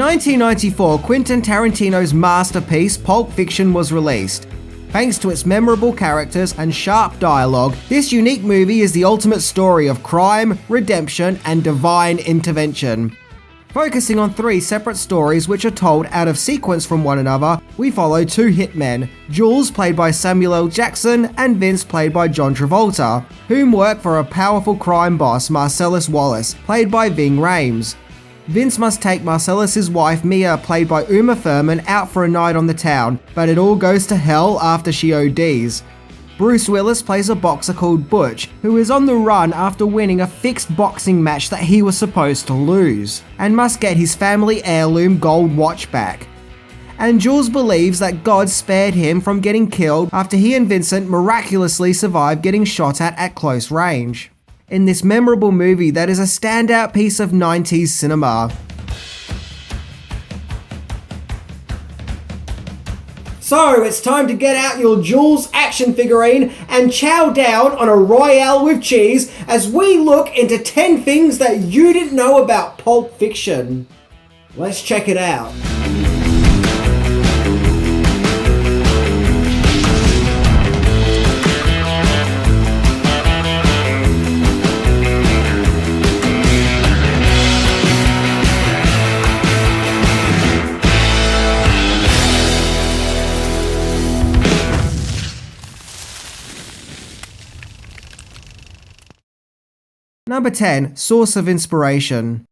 1994, Quentin Tarantino's masterpiece, Pulp Fiction, was released. Thanks to its memorable characters and sharp dialogue, this unique movie is the ultimate story of crime, redemption, and divine intervention. Focusing on three separate stories which are told out of sequence from one another, we follow two hitmen, Jules played by Samuel L. Jackson and Vince played by John Travolta, whom work for a powerful crime boss, Marcellus Wallace, played by Ving Rhames. Vince must take Marcellus's wife Mia, played by Uma Thurman, out for a night on the town, but it all goes to hell after she ODs. Bruce Willis plays a boxer called Butch, who is on the run after winning a fixed boxing match that he was supposed to lose, and must get his family heirloom gold watch back. And Jules believes that God spared him from getting killed after he and Vincent miraculously survived getting shot at close range. In this memorable movie that is a standout piece of 90s cinema. So it's time to get out your Jules action figurine and chow down on a Royale with cheese as we look into 10 things that you didn't know about Pulp Fiction. Let's check it out. Number 10. Source of inspiration.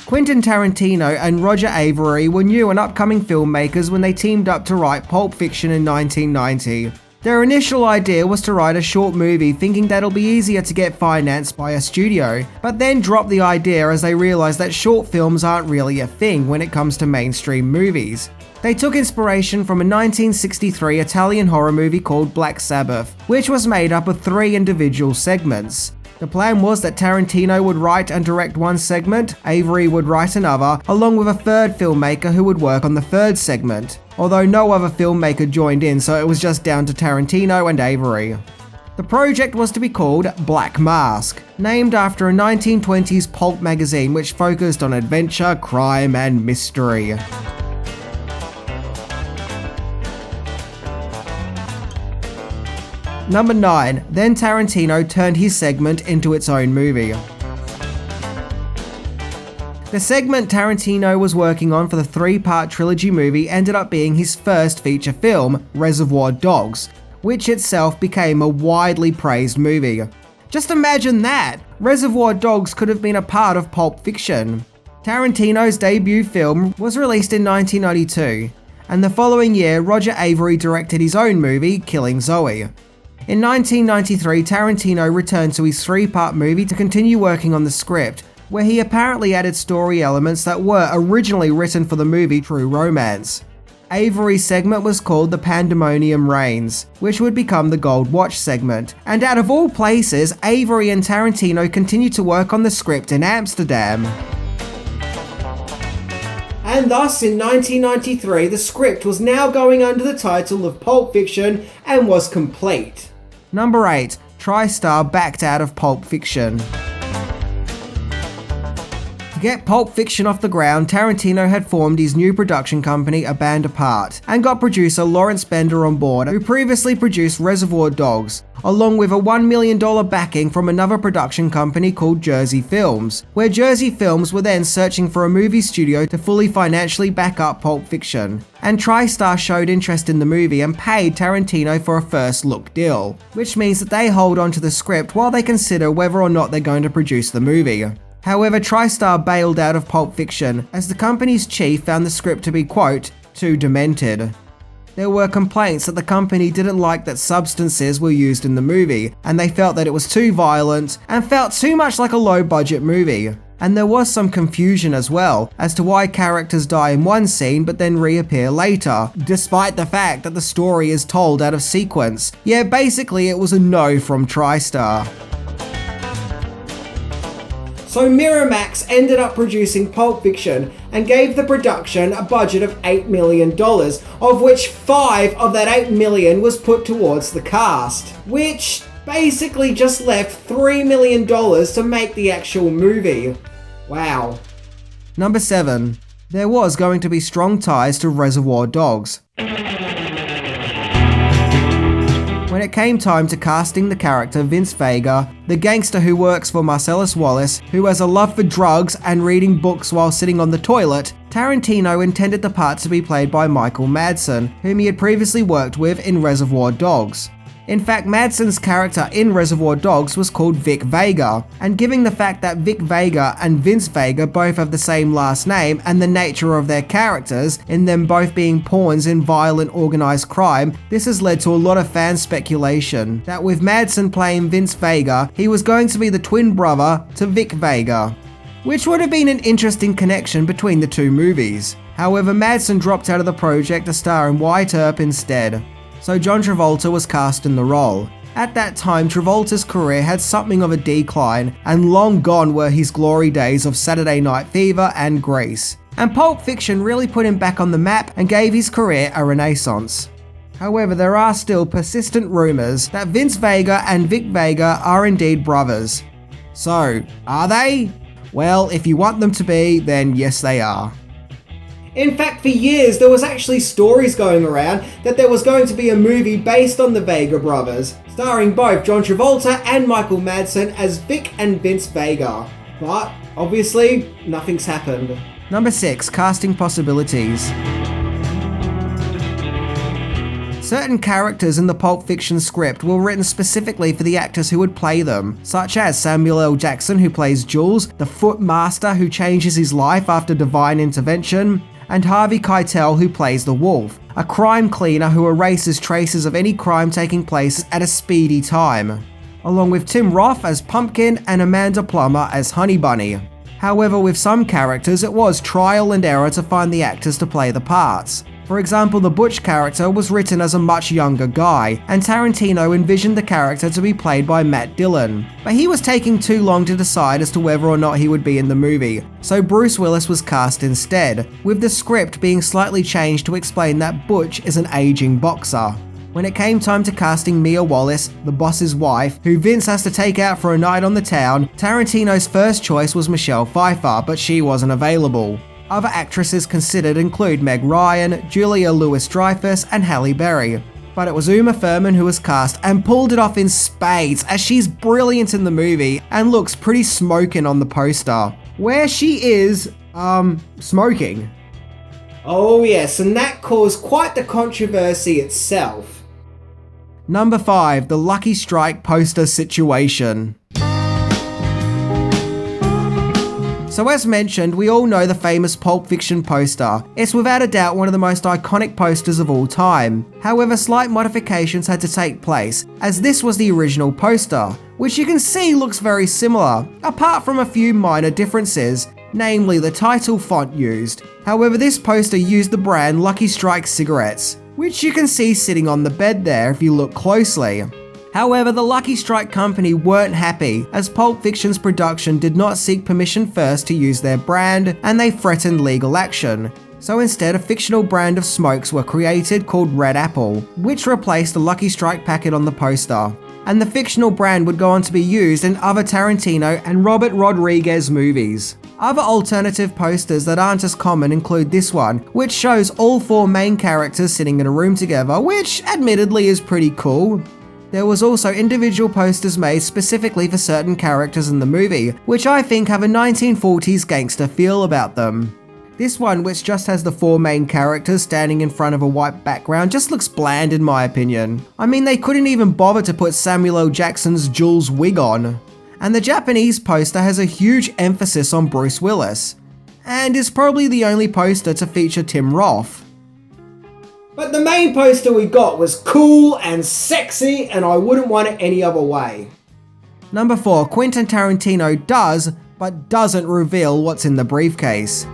Quentin Tarantino and Roger Avary were new and upcoming filmmakers when they teamed up to write Pulp Fiction in 1990. Their initial idea was to write a short movie thinking that it'll be easier to get financed by a studio, but then dropped the idea as they realized that short films aren't really a thing when it comes to mainstream movies. They took inspiration from a 1963 Italian horror movie called Black Sabbath, which was made up of 3 individual segments. The plan was that Tarantino would write and direct one segment, Avary would write another, along with a third filmmaker who would work on the third segment, although no other filmmaker joined in, so it was just down to Tarantino and Avary. The project was to be called Black Mask, named after a 1920s pulp magazine which focused on adventure, crime, and mystery. Number 9. Then Tarantino turned his segment into its own movie. The segment Tarantino was working on for the 3-part trilogy movie ended up being his first feature film, Reservoir Dogs, which itself became a widely praised movie. Just imagine that! Reservoir Dogs could have been a part of Pulp Fiction. Tarantino's debut film was released in 1992, and the following year Roger Avary directed his own movie, Killing Zoe. In 1993, Tarantino returned to his 3-part movie to continue working on the script, where he apparently added story elements that were originally written for the movie True Romance. Avary's segment was called The Pandemonium Reigns, which would become the Gold Watch segment, and out of all places, Avary and Tarantino continued to work on the script in Amsterdam. And thus, in 1993, the script was now going under the title of Pulp Fiction and was complete. Number 8. Tristar backed out of Pulp Fiction. To get Pulp Fiction off the ground, Tarantino had formed his new production company, A Band Apart, and got producer Lawrence Bender on board, who previously produced Reservoir Dogs, along with a $1 million backing from another production company called Jersey Films, where Jersey Films were then searching for a movie studio to fully financially back up Pulp Fiction. And TriStar showed interest in the movie and paid Tarantino for a first look deal, which means that they hold on to the script while they consider whether or not they're going to produce the movie. However, TriStar bailed out of Pulp Fiction as the company's chief found the script to be, quote, too demented. There were complaints that the company didn't like that substances were used in the movie, and they felt that it was too violent and felt too much like a low-budget movie. And there was some confusion as well as to why characters die in one scene but then reappear later, despite the fact that the story is told out of sequence. Yeah, basically it was a no from TriStar. So Miramax ended up producing Pulp Fiction and gave the production a budget of $8 million, of which 5 of that $8 million was put towards the cast, which basically just left $3 million to make the actual movie. Wow. Number 7. There was going to be strong ties to Reservoir Dogs. When it came time to casting the character Vince Vega, the gangster who works for Marcellus Wallace, who has a love for drugs and reading books while sitting on the toilet, Tarantino intended the part to be played by Michael Madsen, whom he had previously worked with in Reservoir Dogs. In fact, Madsen's character in Reservoir Dogs was called Vic Vega, and given the fact that Vic Vega and Vince Vega both have the same last name and the nature of their characters, in them both being pawns in violent organized crime, this has led to a lot of fan speculation that with Madsen playing Vince Vega, he was going to be the twin brother to Vic Vega, which would have been an interesting connection between the two movies. However, Madsen dropped out of the project to star in White Earp instead, so John Travolta was cast in the role. At that time, Travolta's career had something of a decline, and long gone were his glory days of Saturday Night Fever and Grease. And Pulp Fiction really put him back on the map and gave his career a renaissance. However, there are still persistent rumours that Vince Vega and Vic Vega are indeed brothers. So, are they? Well, if you want them to be, then yes they are. In fact, for years there was actually stories going around that there was going to be a movie based on the Vega brothers, starring both John Travolta and Michael Madsen as Vic and Vince Vega. But, obviously, nothing's happened. Number 6. Casting possibilities. Certain characters in the Pulp Fiction script were written specifically for the actors who would play them, such as Samuel L. Jackson, who plays Jules, the Foot Master who changes his life after divine intervention, and Harvey Keitel, who plays the Wolf, a crime cleaner who erases traces of any crime taking place at a speedy time, along with Tim Roth as Pumpkin and Amanda Plummer as Honey Bunny. However, with some characters it was trial and error to find the actors to play the parts. For example, the Butch character was written as a much younger guy, and Tarantino envisioned the character to be played by Matt Dillon. But he was taking too long to decide as to whether or not he would be in the movie, so Bruce Willis was cast instead, with the script being slightly changed to explain that Butch is an aging boxer. When it came time to casting Mia Wallace, the boss's wife, who Vince has to take out for a night on the town, Tarantino's first choice was Michelle Pfeiffer, but she wasn't available. Other actresses considered include Meg Ryan, Julia Louis-Dreyfus, and Halle Berry. But it was Uma Thurman who was cast and pulled it off in spades, as she's brilliant in the movie and looks pretty smoking on the poster, where she is, smoking. Oh yes, and that caused quite the controversy itself. Number 5. The Lucky Strike poster situation. So as mentioned, we all know the famous Pulp Fiction poster. It's without a doubt one of the most iconic posters of all time. However, slight modifications had to take place, as this was the original poster, which you can see looks very similar, apart from a few minor differences, namely the title font used. However, this poster used the brand Lucky Strike cigarettes, which you can see sitting on the bed there if you look closely. However, the Lucky Strike company weren't happy, as Pulp Fiction's production did not seek permission first to use their brand, and they threatened legal action. So instead, a fictional brand of smokes were created called Red Apple, which replaced the Lucky Strike packet on the poster. And the fictional brand would go on to be used in other Tarantino and Robert Rodriguez movies. Other alternative posters that aren't as common include this one, which shows all 4 main characters sitting in a room together, which admittedly is pretty cool. There was also individual posters made specifically for certain characters in the movie, which I think have a 1940s gangster feel about them. This one, which just has the 4 main characters standing in front of a white background, just looks bland in my opinion. I mean, they couldn't even bother to put Samuel L. Jackson's Jules wig on. And the Japanese poster has a huge emphasis on Bruce Willis, and is probably the only poster to feature Tim Roth. But the main poster we got was cool and sexy, and I wouldn't want it any other way. Number 4. Quentin Tarantino does, but doesn't reveal what's in the briefcase.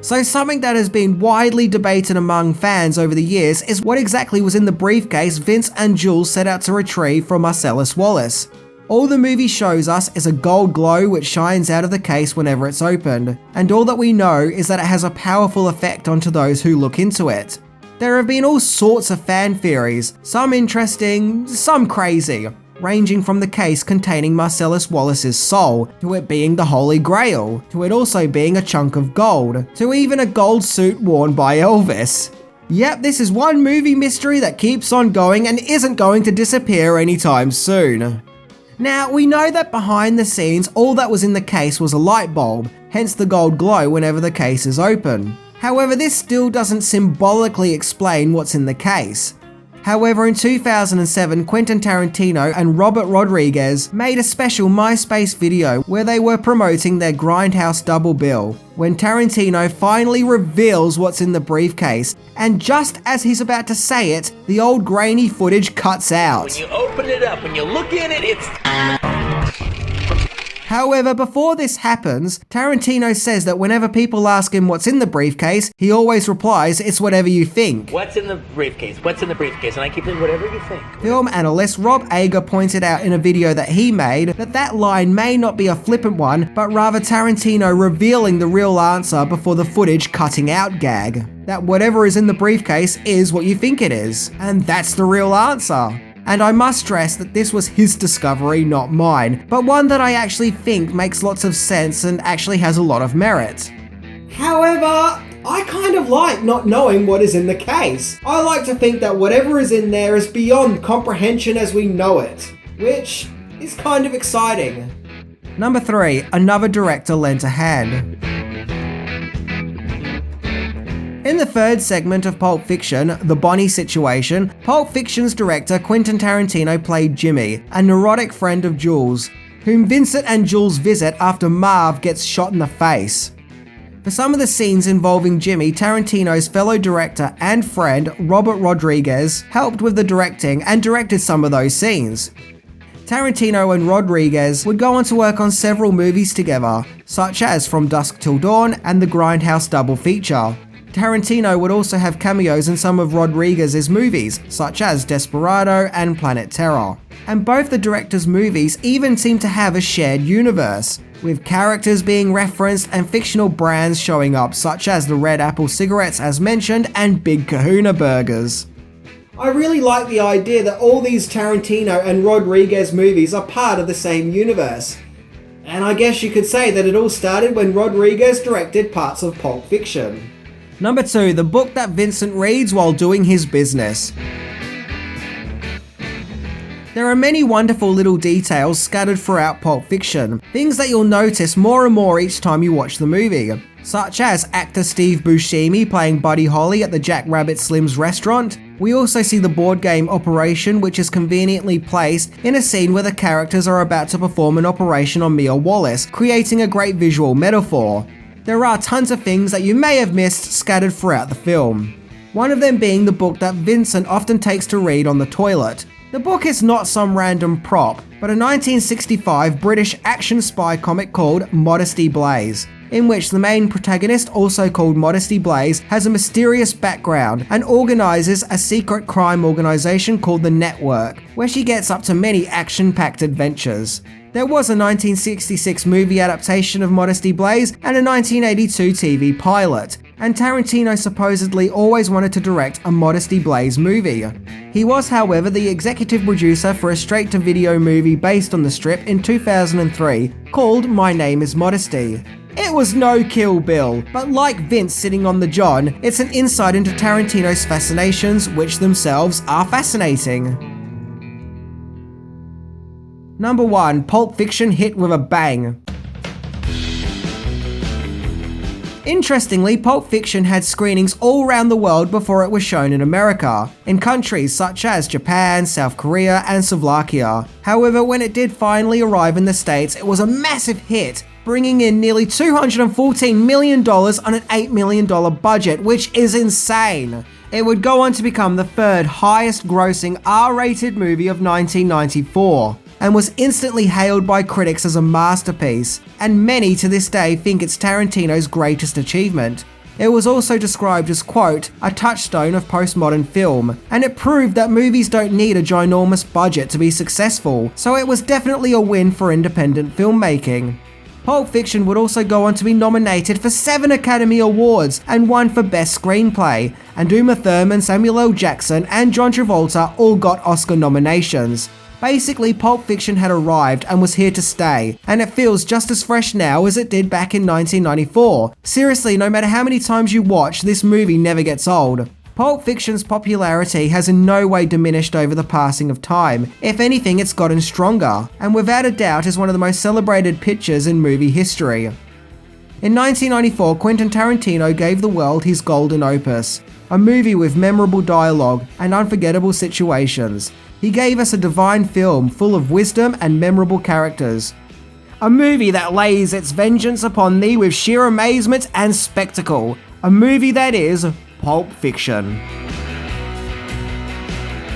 So something that has been widely debated among fans over the years is what exactly was in the briefcase Vince and Jules set out to retrieve from Marcellus Wallace. All the movie shows us is a gold glow which shines out of the case whenever it's opened, and all that we know is that it has a powerful effect onto those who look into it. There have been all sorts of fan theories, some interesting, some crazy. ranging from the case containing Marcellus Wallace's soul, to it being the Holy Grail, to it also being a chunk of gold, to even a gold suit worn by Elvis. Yep, this is one movie mystery that keeps on going and isn't going to disappear anytime soon. Now, we know that behind the scenes, all that was in the case was a light bulb, hence the gold glow whenever the case is open. However, this still doesn't symbolically explain what's in the case. However, in 2007, Quentin Tarantino and Robert Rodriguez made a special MySpace video where they were promoting their Grindhouse double bill, when Tarantino finally reveals what's in the briefcase, and just as he's about to say it, the old grainy footage cuts out. When you open it up and you look in it, it's... However, before this happens, Tarantino says that whenever people ask him what's in the briefcase, he always replies, "It's whatever you think." What's in the briefcase? What's in the briefcase? And I keep saying, whatever you think. Film analyst Rob Ager pointed out in a video that he made that line may not be a flippant one, but rather Tarantino revealing the real answer before the footage cutting out gag. That whatever is in the briefcase is what you think it is. And that's the real answer. And I must stress that this was his discovery, not mine, but one that I actually think makes lots of sense and actually has a lot of merit. However, I kind of like not knowing what is in the case. I like to think that whatever is in there is beyond comprehension as we know it, which is kind of exciting. Number 3, another director lent a hand. In the third segment of Pulp Fiction, The Bonnie Situation, Pulp Fiction's director Quentin Tarantino played Jimmy, a neurotic friend of Jules, whom Vincent and Jules visit after Marv gets shot in the face. For some of the scenes involving Jimmy, Tarantino's fellow director and friend Robert Rodriguez helped with the directing and directed some of those scenes. Tarantino and Rodriguez would go on to work on several movies together, such as From Dusk Till Dawn and the Grindhouse double feature. Tarantino would also have cameos in some of Rodriguez's movies, such as Desperado and Planet Terror. And both the directors' movies even seem to have a shared universe, with characters being referenced and fictional brands showing up, such as the Red Apple cigarettes as mentioned and Big Kahuna burgers. I really like the idea that all these Tarantino and Rodriguez movies are part of the same universe. And I guess you could say that it all started when Rodriguez directed parts of Pulp Fiction. Number 2, the book that Vincent reads while doing his business. There are many wonderful little details scattered throughout Pulp Fiction, things that you'll notice more and more each time you watch the movie, such as actor Steve Buscemi playing Buddy Holly at the Jack Rabbit Slim's restaurant. We also see the board game Operation, which is conveniently placed in a scene where the characters are about to perform an operation on Mia Wallace, creating a great visual metaphor. There are tons of things that you may have missed scattered throughout the film. One of them being the book that Vincent often takes to read on the toilet. The book is not some random prop, but a 1965 British action spy comic called Modesty Blaze, in which the main protagonist, also called Modesty Blaze, has a mysterious background and organizes a secret crime organization called the Network, where she gets up to many action-packed adventures. There was a 1966 movie adaptation of Modesty Blaze and a 1982 TV pilot, and Tarantino supposedly always wanted to direct a Modesty Blaze movie. He was, however, the executive producer for a straight-to-video movie based on the strip in 2003 called My Name is Modesty. It was no Kill Bill, but like Vince sitting on the John, it's an insight into Tarantino's fascinations, which themselves are fascinating. Number 1, Pulp Fiction hit with a bang. Interestingly, Pulp Fiction had screenings all around the world before it was shown in America, in countries such as Japan, South Korea, and Slovakia. However, when it did finally arrive in the States, it was a massive hit, bringing in nearly $214 million on an $8 million budget, which is insane. It would go on to become the third highest grossing R-rated movie of 1994. And was instantly hailed by critics as a masterpiece, and many to this day think it's Tarantino's greatest achievement. It was also described as, quote, a touchstone of postmodern film, and it proved that movies don't need a ginormous budget to be successful, so it was definitely a win for independent filmmaking. Pulp Fiction would also go on to be nominated for 7 Academy Awards and won for Best Screenplay, and Uma Thurman, Samuel L. Jackson, and John Travolta all got Oscar nominations. Basically, Pulp Fiction had arrived and was here to stay, and it feels just as fresh now as it did back in 1994. Seriously, no matter how many times you watch, this movie never gets old. Pulp Fiction's popularity has in no way diminished over the passing of time. If anything, it's gotten stronger, and without a doubt is one of the most celebrated pictures in movie history. In 1994, Quentin Tarantino gave the world his golden opus, a movie with memorable dialogue and unforgettable situations. He gave us a divine film full of wisdom and memorable characters. A movie that lays its vengeance upon thee with sheer amazement and spectacle. A movie that is Pulp Fiction.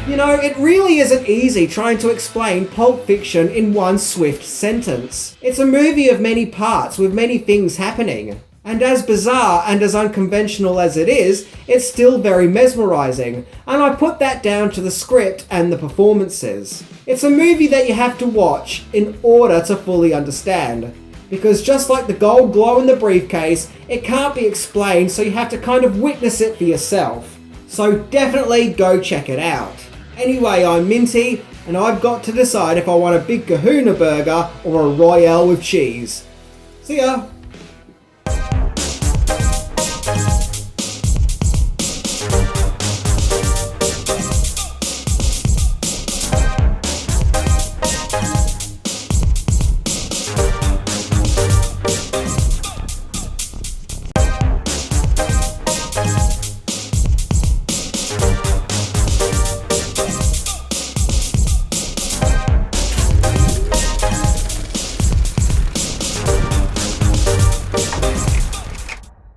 You know, it really isn't easy trying to explain Pulp Fiction in one swift sentence. It's a movie of many parts with many things happening. And as bizarre and as unconventional as it is, it's still very mesmerizing, and I put that down to the script and the performances. It's a movie that you have to watch in order to fully understand, because just like the gold glow in the briefcase, it can't be explained, so you have to kind of witness it for yourself. So definitely go check it out. Anyway, I'm Minty, and I've got to decide if I want a big kahuna burger or a Royale with cheese. See ya!